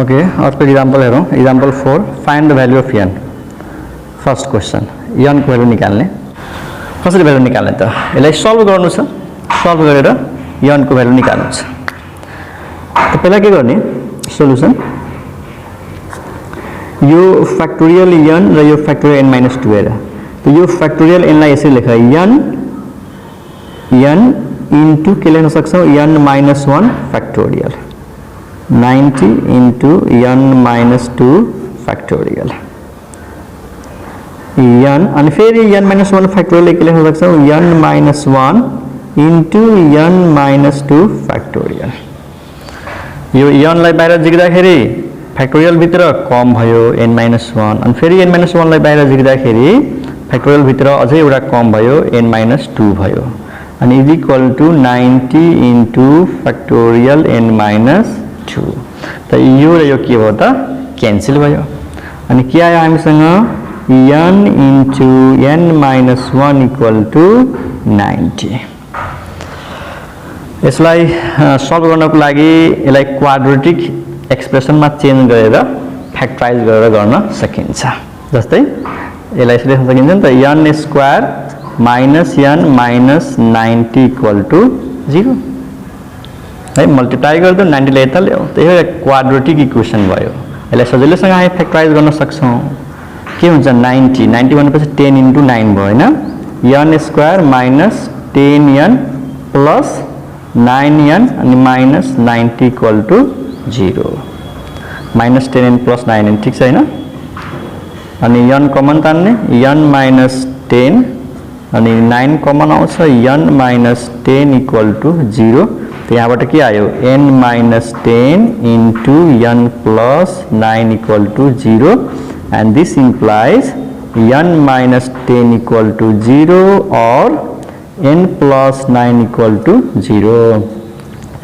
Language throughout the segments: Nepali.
ओके अर्को इक्जाम्पल हेरौँ example 4 find the value of n first question n को भ्यालु निकाल्ने कसरी भ्यालु निकाल्ने त यसलाई सल्भ गर्नु छ सल्भ गरेर n को भ्यालु निकाल्नु छ त पहिला के गर्ने सोलुसन यो फ्याक्टोरियल n र यो फ्याक्टोरियल n - 2 हेर त यो फ्याक्टोरियल n लाई यसरी लेख n इन्टु के लेख्न सक्छौं n - 1 factorial 90 into n minus 2 factorial n अनि फेरि n minus 1 factorial के लेख्न सक्छौं n minus 1 into n minus 2 factorial यो n लाई बाहिर झिक्दाखेरि फ्याक्टोरियल भित्र कम भयो n minus 1 अनि फेरि n minus 1 लाई बाहिर झिक्दाखेरि फ्याक्टोरियल भित्र अझै एउटा कम भयो n minus 2 भयो अनि is equal to 90 into factorial n minus 2 त यो र यो के भयो त क्यान्सल भयो अनि के आयो हामीसँग n into n minus 1 equal to 90 यसलाई सल्भ गर्नको लागि यसलाई क्वाड्रेटिक एक्सप्रेसनमा चेन्ज गरेर फ्याक्टराइज गरेर गर्न सकिन्छ जस्तै यसलाई यसरी लेख्न सकिन्छ नि त n square minus n minus 90 equal to 0 है मल्टिप्लाई गर्दा 90 ले यता ल्याऊ त यो क्वाड्रेटिक इक्वेसन भयो यसलाई सजिलैसँग हामी फ्याक्टराइज गर्न सक्छौं के हुन्छ 90 90 भनेपछि 10 into 9 भयो हैन n square minus 10n plus 9n अनि minus 90 equal to 0 minus 10n plus 9n ठीक छ हैन अनि n कमन तान्ने n minus 10 अनि 9 कमन आउँछ n minus 10 equal to 0 तो यहाँबाट के आयो n minus 10 into n plus 9 equal to 0 and this implies n minus 10 equal to 0 or n plus 9 equal to 0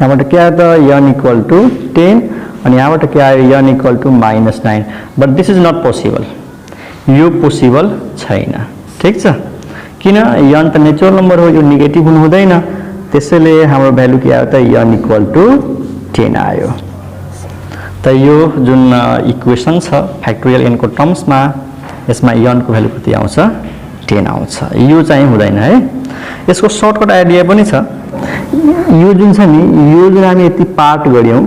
यहाँबाट के आयो त n equal to 10 अनि यहाँबाट के आयो n equal to minus 9 but this is not possible यो पोसिबल छैन ठीक छ किन n त नेचुरल नम्बर हो यो नेगेटिभ हुनु हुँदैन त्यसैले हाम्रो भ्यालु के आयो त n इक्वल टु 10 आयो त यो जुन इक्वेसन छ फ्याक्टोरियल n को टर्म्समा यसमा n को भ्यालु कति आउँछ 10 आउँछ यो चाहिँ हुँदैन है यसको सर्टकट आइडिया पनि छ यो जुन छ नि यो जुन हामी यति पार्ट गर्यौं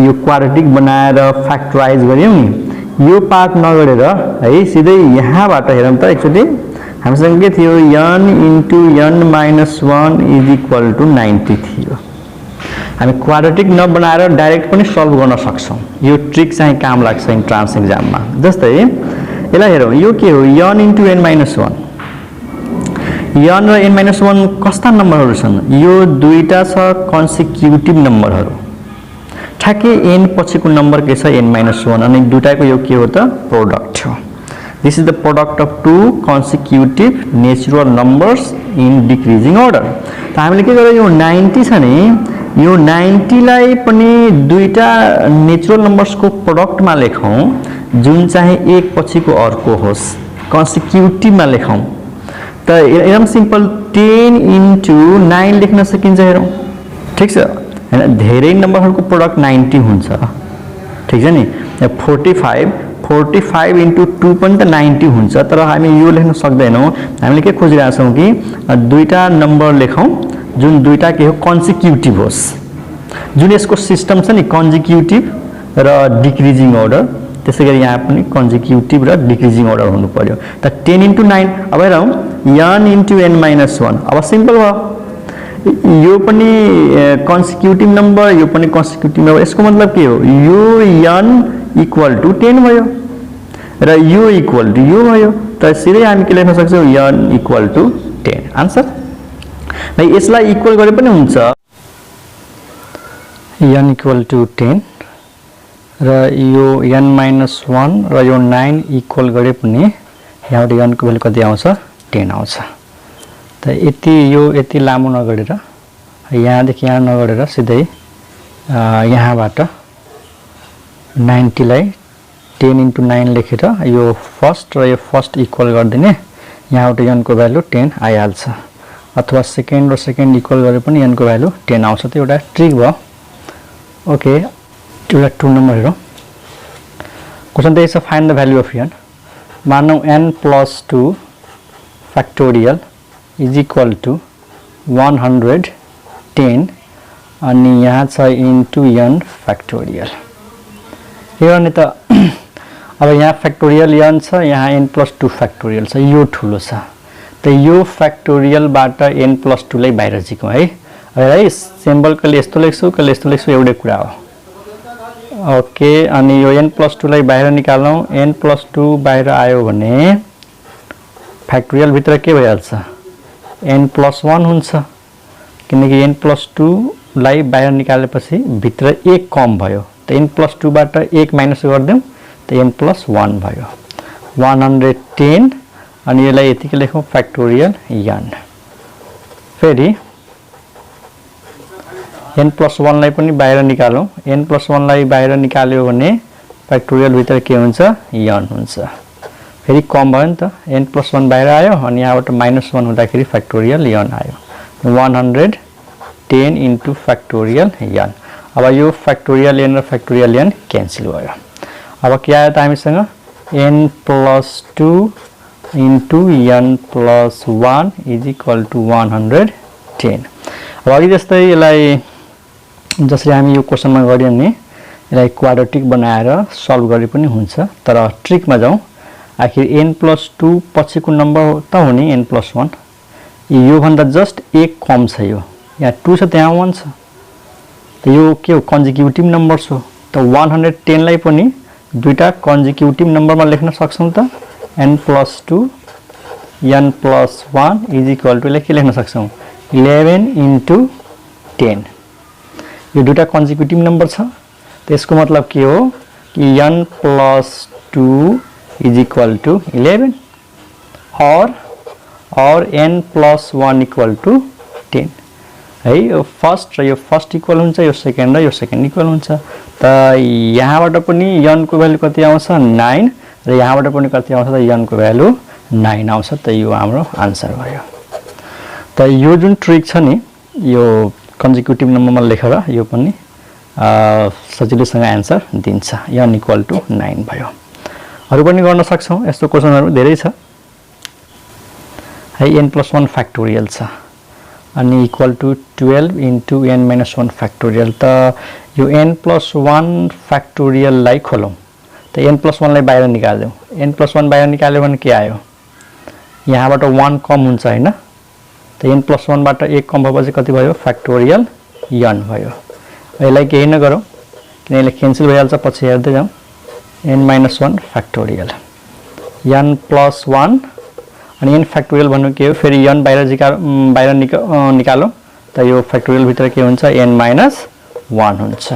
यो क्वाड्रेटिक बनाएर फ्याक्टराइज गर्यौं नि यो पार्ट नगरेर है सिधै यहाँबाट हेरौं त एकचोटी हामीसँग के थियो n into n minus 1 is equal to 90 थियो हामी क्वाड्रेटिक नबनाएर डाइरेक्ट पनि सल्भ गर्न सक्छौं यो ट्रिक चाहिँ काम लाग्छ इन्ट्रान्स एक्जाममा जस्तै यसलाई हेरौं यो के हो n into n minus 1 n र n minus 1 कस्ता नम्बरहरू छन् यो दुईटा छ कन्सिक्युटिभ नम्बरहरू ठ्याक्कै n पछिको नम्बर के छ n minus 1 अनि दुईटाको यो के हो त प्रोडक्ट हो This is the product of two consecutive natural numbers in decreasing order. त हामीले के गर्यौं यो 90 छ नि यो 90 लाई पनि दुईटा नेचुरल नम्बर्स को प्रोडक्ट मा लेखौं जुन चाहिँ एक पछिको अर्को होस् कन्सिक्युटिभ मा लेखौं त एकदम सिम्पल 10 into 9 लेख्न सकिन्छ हेरौं ठीक छ हैन धेरै नम्बरहरुको प्रोडक्ट 90 हुन्छ ठीक छ नि 45 into 2 पनि त 90 हुन्छ तर हामी यो लेख्न सक्दैनौं हामीले के खोजिरहेका छौं कि दुईटा नम्बर लेखौं जुन दुईटा के हो कन्सिक्युटिभ होस् जुन यसको सिस्टम छ नि कन्जिक्युटिभ र डिक्रिजिङ अर्डर त्यसैगरी यहाँ पनि कन्जिक्युटिभ र डिक्रिजिङ अर्डर हुनु पर्यो त 10 into 9 अब हेरौं n into n minus 1 अब सिम्पल भयो यो पनि कन्सिक्युटिभ नम्बर यो पनि कन्सिक्युटिभ नम्बर यसको मतलब के हो यो n equal to 10 भयो र यो equal to यो भयो त सिधै हामी के लेख्न सक्छौं n equal to 10 आन्सर भाइ यसलाई इक्वल गरे पनि हुन्छ n equal to 10 र यो n minus 1 र यो 9 इक्वल गरे पनि यहाँबाट n को भ्यालु कति आउँछ 10 आउँछ त यति लामो नगरेर यहाँ देखि यहाँ नगरेर सिधै यहाँबाट 90 लाई 10 into 9 लेखेर यो फर्स्ट र यो फर्स्ट इक्वल गर्दिने यहाँबाट n को भ्यालु 10 आइहाल्छ अथवा सेकेन्ड र सेकेन्ड इक्वल गरे पनि n को भ्यालु 10 आउँछ त एउटा ट्रिक भयो ओके एउटा 2 नम्बर हेरौं क्वेश्चन त्यही छ, find the value of n। मानौँ n+2 factorial is equal to 110 अनि यहाँ छ इन्टु n फ्याक्टोरियल। के गर्ने त, अब यहाँ फ्याक्टोरियल n छ, यहाँ n+2 फ्याक्टोरियल छ, यो ठुलो छ, त यो फ्याक्टोरियलबाट n+2 लाई बाहिर झिकौँ है। है सिम्बल कहिले यस्तो लेख्छु कहिले यस्तो लेख्छु, एउटै कुरा हो। ओके, अनि यो n+2 लाई बाहिर निकालौँ, n+2 बाहिर आयो भने फ्याक्टोरियल भित्र के भइहाल्छ, n+1 हुन्छ, किनकि n+2 लाई बाहिर निकालेपछि भित्र 1 कम भयो, त n+2 बाट 1 माइनस गर्दियौँ त n+1 भयो 110। अनि यसलाई यतिकै लेखौँ फ्याक्टोरियल n। फेरि n+1 लाई पनि बाहिर निकालौँ, n+1 लाई बाहिर निकाल्यो भने फ्याक्टोरियल भित्र के हुन्छ, n हुन्छ। फेरि कम भयो नि त, n+1 बाहिर आयो अनि यहाँबाट -1 हुँदाखेरि फ्याक्टोरियल n आयो, 110 इन्टु फ्याक्टोरियल n। अब यो फ्याक्टोरियल n र फ्याक्टोरियल n क्यान्सल भयो। अब के आयो त हामीसँग, n+2 into n+1 is equal to 110। अब अघि जस्तै यसलाई जसरी हामी यो क्वेसनमा गर्यौँ नि, यसलाई क्वाड्रेटिक बनाएर सल्भ गरे पनि हुन्छ, तर ट्रिकमा जाउँ। आखिर n+2 पछिको नम्बर त हो नि n+1, यो भन्दा जस्ट 1 कम छ, यो यहाँ 2 छ त्यहाँ 1 छ, त यो के हो, कन्जिक्युटिभ नम्बर्स हो। त 110 लाई पनि दुईटा कन्जिक्युटिभ नम्बरमा लेख्न सक्छौँ त, n+2 n+1 is equal to के लेख्न सक्छौँ, 11 इन्टु 10। यो दुईटा कन्जिक्युटिभ नम्बर छ, त्यसको मतलब के हो कि n+2 इज इक्वल टु 11 और n+1 इक्वल टु 10 है। यो फर्स्ट र यो फर्स्ट इक्वल हुन्छ, यो सेकेन्ड र यो सेकेन्ड इक्वल हुन्छ। त यहाँबाट पनि n को भ्यालु कति आउँछ, 9, र यहाँबाट पनि कति आउँछ त, n को भ्यालु 9 आउँछ। त यो हाम्रो आन्सर भयो। त यो जुन ट्रिक छ नि, यो कन्जिक्युटिभ नम्बरमा लेखेर यो पनि सजिलैसँग आन्सर दिन्छ, n इक्वल टु 9 भयो। अरू पनि गर्न सक्छौँ, यस्तो क्वेसनहरू धेरै छ है। n+1 फ्याक्टोरियल छ अनि equal to 12 into n-1 factorial. त यो n+1 फ्याक्टोरियललाई खोलौँ, त n+1 लाई बाहिर निकाल्यौँ, n+1 बाहिर निकाल्यो भने के आयो, यहाँबाट 1 कम हुन्छ हैन, त n+1 बाट 1 कम भएपछि कति भयो, फ्याक्टोरियल n भयो। यसलाई केही नगरौँ किन यसले क्यान्सल भइहाल्छ, पछि हेर्दै जाउँ। n-1 फ्याक्टोरियल n+1 अनि n फ्याक्टोरियल भन्नु के हो, फेरि n बाहिर निकालौँ, त यो फ्याक्टोरियल भित्र के हुन्छ, n-1 हुन्छ,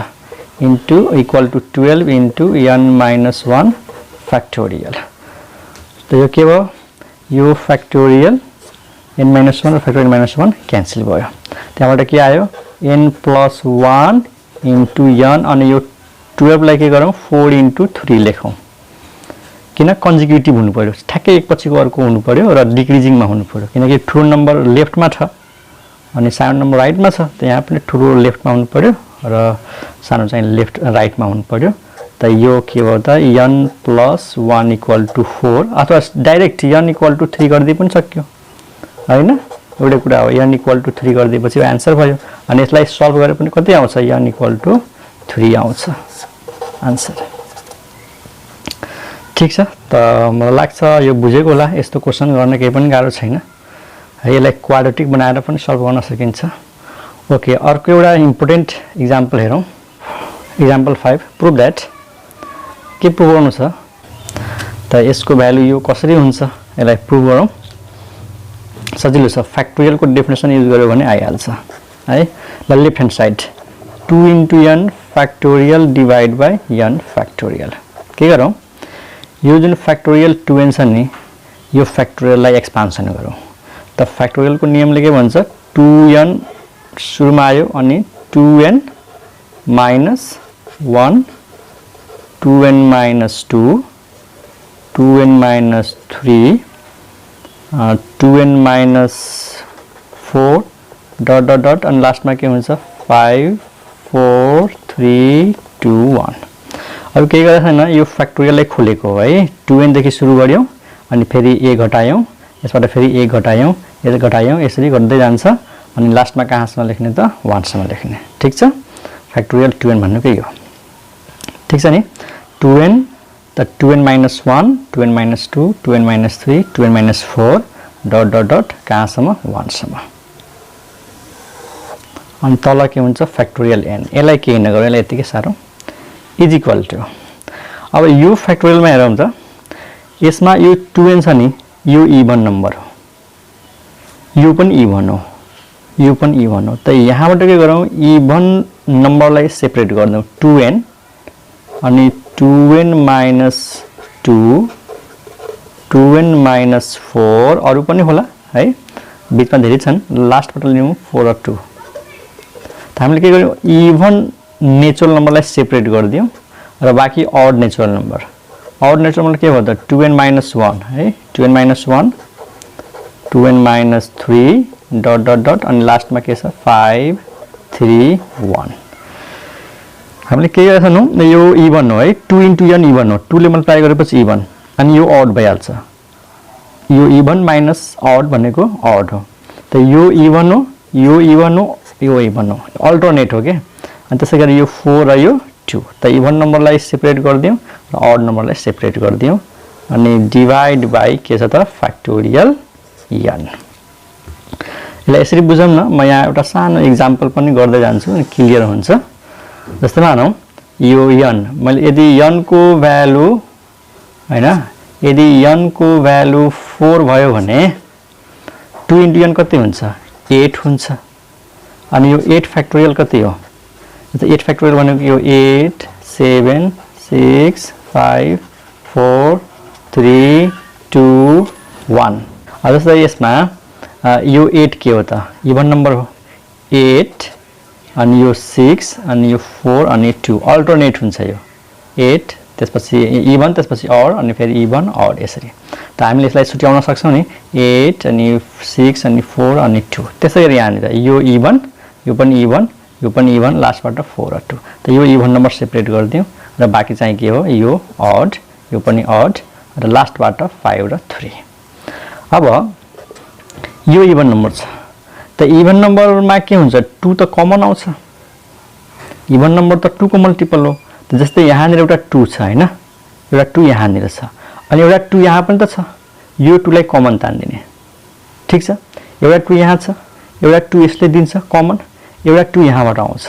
into equal to 12 into n-1 factorial. त यो के भयो, यो फ्याक्टोरियल n-1 र फ्याक्टोरियल -1 क्यान्सल भयो। त्यहाँबाट के आयो, n+1 इन्टु n, अनि यो 12 लाई के गरौँ, 4 इन्टु 3 लेखौँ, किन कन्जिक्युटिभ हुनु पर्यो, ठ्याक्कै एक पछिको अर्को हुनु पर्यो र डिक्रिजिङमा हुनु पर्यो, किनकि ठुलो नम्बर लेफ्टमा छ अनि सानो नम्बर राइटमा छ, त यहाँ पनि ठुलो लेफ्टमा हुनु पर्यो र सानो चाहिँ लेफ्ट राइटमा हुनु पर्यो। त यो के भयो त, n+1 इक्वल टु 4, अथवा डाइरेक्ट n इक्वल टु 3 गरिदिए पनि सक्यो हैन, एउटै कुरा हो। n इक्वल टु 3 गरिदिएपछि आन्सर भयो। अनि यसलाई सल्भ गरे पनि कति आउँछ, n इक्वल टु 3 आउँछ आन्सर। ठीक छ, त मलाई लाग्छ यो बुझेको होला। यस्तो क्वेसन गर्न केही पनि गाह्रो छैन है, यसलाई क्वाड्रेटिक बनाएर पनि सल्भ गर्न सकिन्छ। ओके, अर्को एउटा इम्पोर्टेन्ट इक्जाम्पल हेरौँ। Example 5, prove that. के प्रुभ गर्नु छ त, यसको भ्यालु यो कसरी हुन्छ, यसलाई प्रुभ गरौँ। सजिलो छ, फ्याक्टोरियलको डेफिनेसन युज गर्यो भने आइहाल्छ है। ल left hand side 2 into n factorial divide by n factorial. के गरौँ, यो जुन फ्याक्टोरियल 2n छ नि, यो फ्याक्टोरियललाई एक्सपान्सन गरौँ। त फ्याक्टोरियलको नियमले के भन्छ, 2n सुरुमा आयो अनि 2n minus 1, 2n minus 2, 2n minus 3, 2n minus 4 dot dot dot, अनि लास्टमा के हुन्छ, 5 4 3 2 1। अब केही गरेको छैन, यो फ्याक्टोरियललाई खोलेको हो है। 2n देखि सुरु गर्यौं अनि फेरि a घटायौं, यसबाट फेरि a घटायौं, यसले घटायौं, यसरी गर्दै जान्छ अनि लास्टमा कहाँसम्म लेख्ने त 1 सम्म लेख्ने। ठीक छ, फ्याक्टोरियल 2n भन्नुको यो। ठीक छ नि, 2n त 2n minus 1, 2n minus 2, 2n minus 3, 2n minus 4 dot dot dot कहाँसम्म 1 सम्म। अनि तल के हुन्छ फ्याक्टोरियल n, यसलाई केही नगरौँ, यसलाई यतिकै सारौँ, इज इक्वल टु। अब यो फ्याक्टोरियलमा हेरौँ त, यसमा यो 2n छ नि, यो इभन नम्बर हो, यो पनि इभन हो, यो पनि इभन हो। त यहाँबाट के गरौँ, इभन नम्बरलाई सेपरेट गर्दौँ, 2n अनि 2n minus 2, 2n minus 4, अरू पनि होला है, बिचमा धेरै छन्, लास्टबाट लियौँ 4 र 2। त हामीले के गर्यौँ, इभन नेचुरल नम्बरलाई सेपरेट गरिदियौँ र बाँकी odd natural number. Odd natural number के भयो त 2n minus 1 है, 2n minus 1, 2n minus 3 dot dot dot अनि लास्टमा के छ 5 3 1। हामीले के गरेका छौँ, यो इभन हो है, 2 into n इभन हो, 2 ले मल्टिप्लाई गरेपछि इभन अनि यो अड भइहाल्छ, यो इभन माइनस अड भनेको अड हो। त यो इभन हो, यो इभन हो, यो इभन हो, अल्टरनेट हो के। अनि त्यसै गरी यो 4 र यो 2, त इभन नम्बरलाई सेपरेट गरिदियौँ र अड नम्बरलाई सेपरेट गरिदियौँ अनि डिभाइड बाई के छ त फ्याक्टोरियल n। यसलाई यसरी बुझौँ न, म यहाँ एउटा सानो इक्जाम्पल पनि गर्दै जान्छु, क्लियर हुन्छ। जस्तै मानौँ यो n, मैले यदि n को भ्यालु हैन, यदि n को भ्यालु 4 भयो भने 2 into n कति हुन्छ 8 हुन्छ। अनि यो 8 फ्याक्टोरियल कति हो, 8 फ्याक्टोरियल भनेको यो 8 7 6 5 4 3 2 1। जस्तै यसमा यो 8 के हो त इभन नम्बर हो, 8 अनि यो 6 अनि यो 4 अनि 2 अल्टरनेट हुन्छ, यो 8 त्यसपछि इभन त्यसपछि अड अनि फेरि इभन अड यसरी। त हामीले यसलाई छुट्याउन सक्छौँ नि, 8 अनि 6 अनि 4 अनि 2। त्यसै गरी यहाँनिर यो इभन, यो पनि इभन, यो पनि इभन, लास्टबाट 4 र 2। त यो इभन नम्बर सेपरेट गरिदिउँ र बाँकी चाहिँ के हो, यो अड, यो पनि अड र लास्टबाट 5 र 3। अब यो इभन नम्बर छ, त इभन नम्बरमा के हुन्छ 2 त कमन आउँछ, इभन नम्बर त 2 को मल्टिपल हो। त जस्तै यहाँनिर एउटा 2 छ हैन, एउटा 2 यहाँनिर छ अनि एउटा 2 यहाँ पनि त छ, यो 2 लाई कमन तान्दिने। ठीक छ, एउटा 2 यहाँ छ, एउटा 2 यसले दिन्छ कमन, एउटा 2 यहाँबाट आउँछ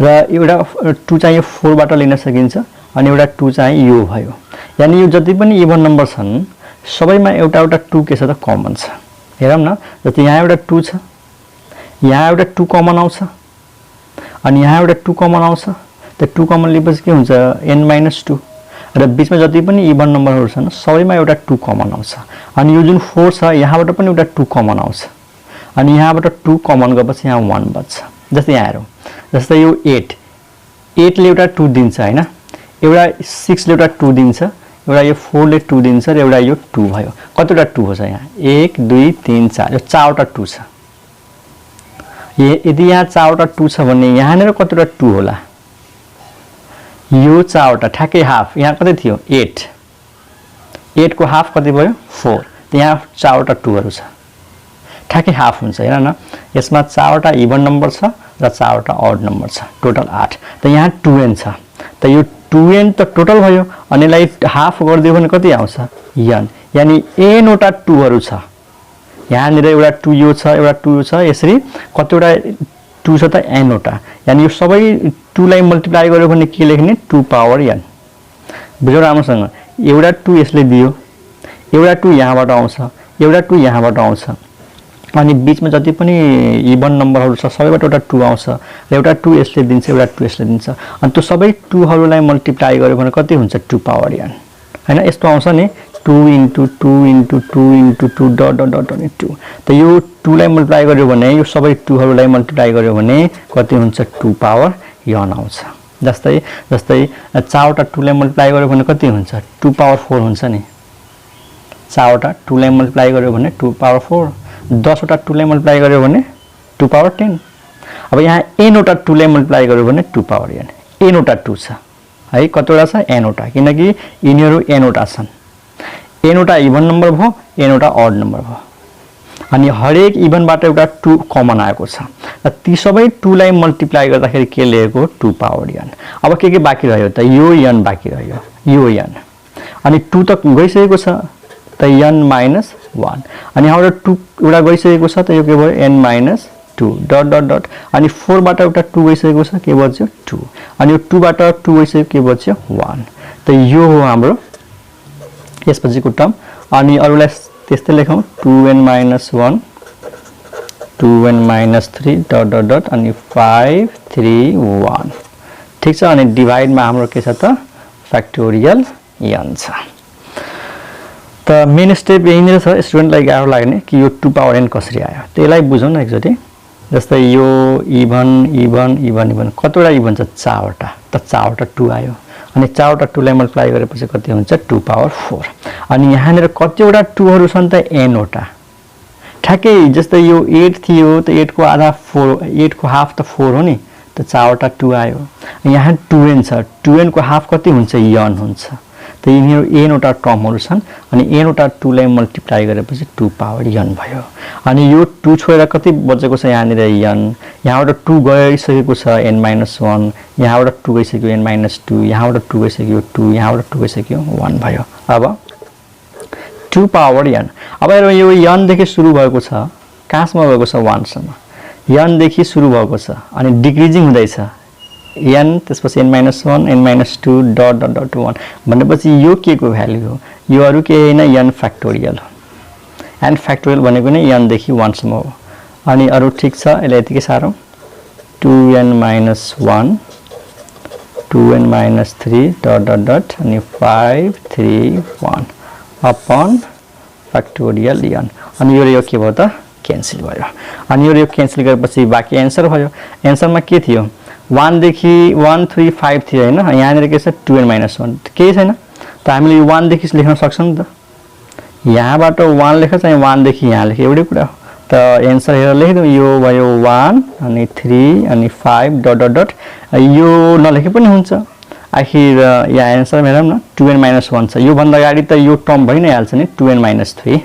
र एउटा 2 चाहिँ यो 4 बाट लिन सकिन्छ अनि एउटा 2 चाहिँ यो भयो। यानी यो जति पनि इभन नम्बर छन् सबैमा एउटा एउटा 2 के छ त कमन छ। हेरौँ न, जस्तै यहाँ एउटा 2 छ, यहाँ एउटा 2 कमन आउँछ अनि यहाँ एउटा 2 कमन आउँछ। त 2 कमन लिएपछि के हुन्छ n - 2 र बिचमा जति पनि इभन नम्बरहरू छन् सबैमा एउटा 2 कमन आउँछ। अनि यो जुन 4 छ यहाँबाट पनि एउटा 2 कमन आउँछ अनि यहाँबाट 2 कमन गएपछि यहाँ 1 बच्छ। जस्तै यहाँ हेरौँ, जस्तै यो 8 ले एउटा 2 दिन्छ हैन, एउटा 6 ले एउटा 2 दिन्छ, एउटा यो 4 ले 2 दिन्छ र एउटा यो 2 भयो। कतिवटा 2 हो छ यहाँ 1 2 3 4, यो 4वटा 2 छ। यदि यहाँ 4वटा 2 छ भने यहाँनिर कतिवटा 2 होला, यो 4वटा ठ्याक्कै हाफ। यहाँ कति थियो 8 को हाफ कति भयो 4, त यहाँ 4वटा 2हरू छ, ठ्याक्कै हाफ हुन्छ। हेर न, यसमा 4वटा इभन नम्बर छ र 4वटा अड नम्बर छ, टोटल 8। त यहाँ 2n छ, त यो 2n त टोटल भयो अनि यसलाई हाफ गरिदियो भने कति आउँछ n, यानी n वटा 2हरू छ। यहाँनिर एउटा 2 यो छ, एउटा 2 यो छ, यसरी कतिवटा 2 छ त n वटा। यानी यो सबै 2 लाई मल्टिप्लाई गर्यो भने के लेख्ने 2 पावर n। बुझ्यौ राम्रोसँग, एउटा 2 यसले दियो, एउटा 2 यहाँबाट आउँछ, एउटा 2 यहाँबाट आउँछ अनि बिचमा जति पनि इभन नम्बरहरू छ सबैबाट एउटा 2 आउँछ र एउटा 2 यसले दिन्छ, एउटा 2 यसले दिन्छ अनि त्यो सबै 2हरूलाई मल्टिप्लाई गर्यो भने कति हुन्छ 2 पावर n हैन। यस्तो आउँछ नि 2 into 2 into 2 into 2 dot dot dot अनि 2। त यो 2 लाई मल्टिप्लाई गर्यो भने यो सबै 2हरूलाई मल्टिप्लाई गर्यो भने कति हुन्छ 2 पावर n आउँछ। जस्तै 4वटा 2 लाई मल्टिप्लाई गर्यो भने कति हुन्छ 2 पावर 4 हुन्छ नि। 4वटा 2 लाई मल्टिप्लाई गर्यो भने 2 पावर 4, 10वटा 2 लाई मल्टिप्लाई गर्यो भने 2 पावर 10। अब यहाँ n वटा 2 लाई मल्टिप्लाई गर्यो भने 2 पावर n, n वटा 2 छ है कतिवटा छ n वटा किनकि यिनीहरू n वटा छन् n वटा इभन नम्बर भयो n वटा अड नम्बर भयो अनि हरेक इभनबाट एउटा 2 कमन आएको छ र ती सबै 2 लाई मल्टिप्लाई गर्दाखेरि के लेखेको 2 पावर n अब के बाँकी रह्यो त यो n बाँकी रह्यो यो n अनि 2 त गइसकेको छ त n माइनस 1 अनि यहाँबाट 2 एउटा गइसकेको छ त यो के भयो n minus 2 dot dot dot अनि 4 बाट एउटा 2 गइसकेको छ के बच्यो 2 अनि यो 2 बाट 2 गइसक्यो के बच्यो 1 त यो हो हाम्रो यसपछिको टर्म अनि अरुलाई त्यस्तै लेखौं 2n - 1 2n - 3 dot dot dot अनि 5 3 1 ठीक छ अनि डिवाइड मा हाम्रो के छ त फ्याक्टोरियल n छ त मेन स्टेप यही नै छ स्टुडेन्टलाई गाह्रो लाग्ने कि यो 2 पावर n कसरी आयो त्यसलाई बुझौं न एकचोटी जस्तै यो इभन इभन इभन इभन कतिवटा इभन छ 4 वटा त 4 वटा 2 आयो अनि 4 वटा 2 लाई मल्टिप्लाई गरेपछि कति हुन्छ 2 पावर 4 अनि यहाँनेर कतिवटा 2 हरु छन् त n वटा ठ्याक्कै जस्तै यो 8 थियो त 8 को आधा 4 8 को हाफ त 4 हो नि त 4 वटा 2 आयो यहाँ 2n छ 2n को हाफ कति हुन्छ n हुन्छ त यिनीहरु n वटा टर्महरु छन् अनि n वटा 2 लाई मल्टिप्लाई गरेपछि 2 पावर n भयो अनि यो 2 छोडेर कति बचेको छ यहाँनेर n यहाँबाट 2 गइसकेको छ n - 1 यहाँबाट 2 गइसक्यो n - 2 यहाँबाट 2 गइसक्यो 2 यहाँबाट 2 गइसक्यो 1 भयो अब 2 पावर n अब यो n देखि सुरु भएको छ कहाँसम्म गएको छ 1 सम्म n देखि सुरु भएको छ अनि डिक्रिजिङ हुँदैछ n त्यसपछि n - 1 n - 2 dot dot dot 1 भनेपछि यो के को भ्यालु हो यो अरु के हैन n फ्याक्टोरियल हो n फ्याक्टोरियल भनेको नै n देखि 1 सम्म हो अनि अरु ठीक छ यसले यतिकै सारौं 2n - 1 2n - 3 dot dot dot अनि 5 3 1 अपॉन फ्याक्टोरियल n अनि यो के भयो त क्यान्सल भयो अनि यो क्यान्सल गरेपछि बाँकी आन्सर भयो आन्सरमा के थियो 1 देखि 1 3 5 थियो हैन यहाँनेर के छ 2n - 1 केही छैन त हामीले यो 1 देखि लेख्न सक्छौं नि त यहाँबाट 1 लेख चाहिँ 1 देखि यहाँ लेखे एउटै कुरा हो त आन्सर हेरेर लेखिदिउँ यो भयो 1 अनि 3 अनि 5 डट डट डट यो नलेखे पनि हुन्छ आखिर यहाँ आन्सर हेरौँ न 2n - 1 छ यो भन्दा अगाडि त यो टर्म भइ नै हाल्छ नि 2n - 3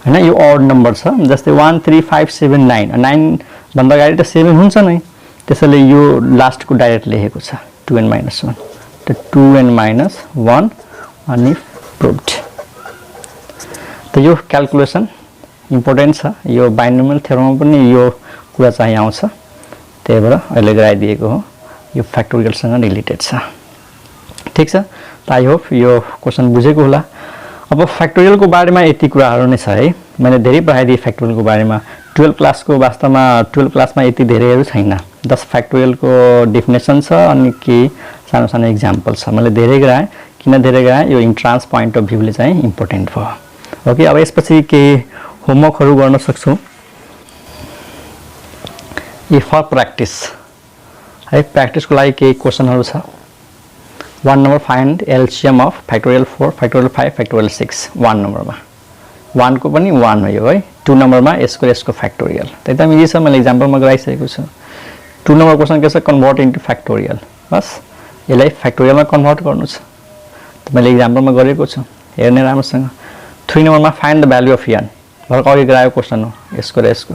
हैन यो ऑड नम्बर छ जस्तै 1 3 5 7 9 9 भन्दा अगाडि त 7 हुन्छ नै त्यसैले यो लास्ट को डाइरेक्ट लेखेको छ 2n - 1 त 2n - 1 अनि प्रुभड त यो क्याल्कुलेसन इम्पोर्टेन्ट छ यो बाइनोमियल थ्योरममा पनि यो कुरा चाहिँ आउँछ त्यही भएर अहिले गराइदिएको हो यो फ्याक्टोरियल सँग रिलेटेड छ ठीक छ त आई होप यो क्वेशन बुझेको होला अब फ्याक्टोरियल को बारेमा यति कुराहरु नै छ है मैले धेरै पढाइदिए फ्याक्टोरियल को बारेमा 12 क्लास को वास्तवमा 12 क्लासमा यति धेरैहरु छैन 10 फ्याक्टोरियल को डेफिनेसन छ अनि के सानो सानो एक्जाम्पल छ मैले धेरै गराए किन धेरै गराए यो इन्ट्रान्स पॉइन्ट अफ भ्यूले चाहिँ इम्पोर्टेन्ट भयो ओके अब यसपछि के होमवर्कहरु गर्न सक्छौं ए फर प्र्याक्टिस है प्र्याक्टिस को लागि के क्वेशनहरु छ 1 number find LCM of factorial 4 factorial 5 factorial 6 1 नम्बरमा 1 को पनि 1 हो यो है 2 नम्बरमा यसको फ्याक्टोरियल त एकदम इजी छ मैले एक्जाम्पलमा गराइसकेको छु 2 नम्बर क्वेशन के छ कन्भर्ट इन्टु फ्याक्टोरियल बस यसलाई फ्याक्टोरियलमा कन्भर्ट गर्नु छ त मैले एक्जाम्पलमा गरेको छु हेर्ने राम्रोसँग 3 नम्बरमा find the value of n भर्खर अघि गराएको क्वेशन हो यसको र यसको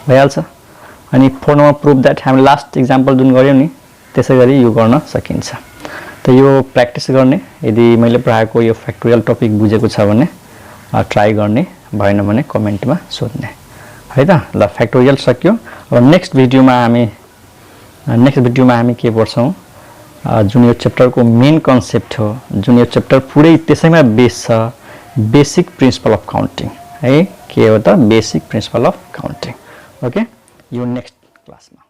भइहाल्छ अनि 4 नम्बर प्रुभ दैट हामीले लास्ट एक्जाम्पल जुन गर्यौ नि त्यसैगरी यो गर्न सकिन्छ त यो प्र्याक्टिस गर्ने यदि मैले पढाएको यो फ्याक्टोरियल टपिक बुझेको छ भने ट्राई गर्ने भएन भने कमेन्टमा सोध्ने है त ल फ्याक्टोरियल सक्यो अब नेक्स्ट भिडियोमा हामी के पढ्छौं जुन यो च्याप्टरको मेन कन्सेप्ट हो जुन यो च्याप्टर पुरै त्यसैमा बेस छ बेसिक प्रिन्सिपल अफ काउन्टिङ है के हो त basic principle of counting okay यो नेक्स्ट क्लासमा